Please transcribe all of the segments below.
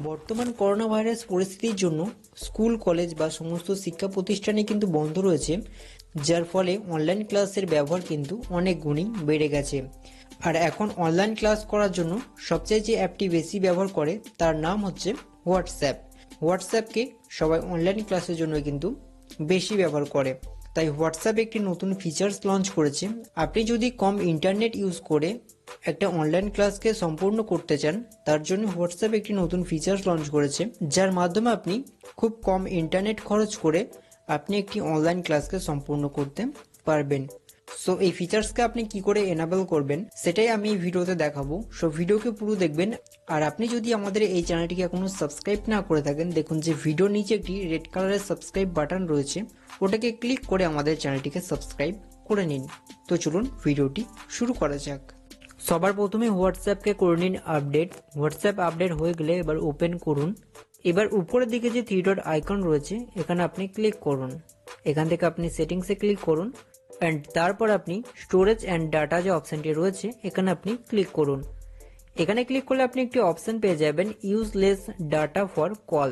বর্তমান corona virus পরিস্থিতির জন্য স্কুল কলেজ বা সমস্ত শিক্ষা প্রতিষ্ঠানে কিন্তু বন্ধ রয়েছে, যার ফলে অনলাইন ক্লাসের ব্যবহার কিন্তু অনেক গুণই বেড়ে গেছে। আর এখন অনলাইন ক্লাস করার জন্য সবচেয়ে যে অ্যাপটি বেশি ব্যবহার করে তার নাম হচ্ছে হোয়াটসঅ্যাপকে সবাই অনলাইন ক্লাসের জন্য কিন্তু বেশি ব্যবহার করে। তাই হোয়াটসঅ্যাপ একটি নতুন ফিচার্স লঞ্চ করেছে। আপনি যদি কম ইন্টারনেট ইউজ করে একটা অনলাইন ক্লাসকে সম্পূর্ণ করতে চান, তার জন্য হোয়াটসঅ্যাপ একটি নতুন ফিচার্স লঞ্চ করেছে, যার মাধ্যমে আপনি খুব কম ইন্টারনেট খরচ করে আপনি একটি অনলাইন ক্লাসকে সম্পূর্ণ করতে পারবেন। সো এই ফিচার্সকে আপনি কি করে এনাবেল করবেন সেটাই আমি এই ভিডিওতে দেখাবো। সো ভিডিওকে পুরো দেখবেন। আর আপনি যদি আমাদের এই চ্যানেলটিকে এখনো সাবস্ক্রাইব না করে থাকেন, দেখুন যে ভিডিওর নিচে একটি রেড কালারের সাবস্ক্রাইব বাটন রয়েছে, ওটাকে ক্লিক করে আমাদের চ্যানেলটিকে সাবস্ক্রাইব করে নিন। তো চলুন ভিডিওটি শুরু করা যাক। সবার প্রথমে হোয়াটসঅ্যাপকে করে নিন আপডেট। হোয়াটসঅ্যাপ আপডেট হয়ে গেলে এবার ওপেন করুন। এবার উপরের দিকে যে থ্রি ডট আইকন রয়েছে এখানে আপনি ক্লিক করুন। এখান থেকে আপনি সেটিংসে ক্লিক করুন অ্যান্ড তারপর আপনি স্টোরেজ অ্যান্ড ডাটা যে অপশানটি রয়েছে এখানে আপনি ক্লিক করুন। এখানে ক্লিক করলে আপনি একটি অপশান পেয়ে যাবেন, use less data for call.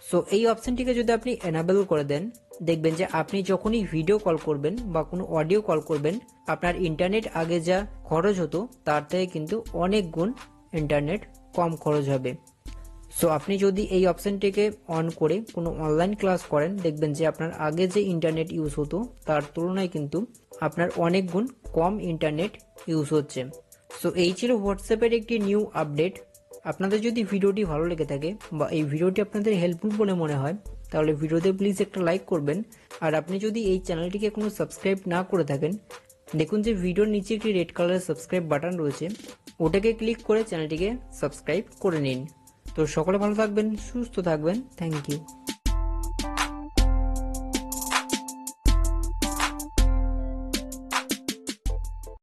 So এই অপশানটিকে যদি আপনি এনাবেল করে দেন, দেখবেন যে আপনি যখনই ভিডিও কল করবেন বা কোনো অডিও কল করবেন, আপনার ইন্টারনেট আগে যা খরচ হতো তার থেকে কিন্তু অনেক গুণ ইন্টারনেট কম খরচ হবে। সো আপনি যদি এই অপশানটিকে অন করে কোনো অনলাইন ক্লাস করেন, দেখবেন যে আপনার আগে যে ইন্টারনেট ইউজ হতো তার তুলনায় কিন্তু আপনার অনেক গুণ কম ইন্টারনেট ইউজ হচ্ছে। সো এই ছিল হোয়াটসঅ্যাপের একটি নিউ আপডেট। আপনাদের যদি ভিডিওটি ভালো লেগে থাকে বা এই ভিডিওটি আপনাদের হেল্পফুল বলে মনে হয়, তাহলে ভিডিওতে প্লিজ একটা লাইক করবেন। আর আপনি যদি এই চ্যানেলটিকে কোনো সাবস্ক্রাইব না করে থাকেন, দেখুন যে ভিডিওর নিচে একটি রেড কালারের সাবস্ক্রাইব বাটন রয়েছে, ওটাকে ক্লিক করে চ্যানেলটিকে সাবস্ক্রাইব করে নিন। তো সকলে ভালো থাকবেন, সুস্থ থাকবেন। Thank you.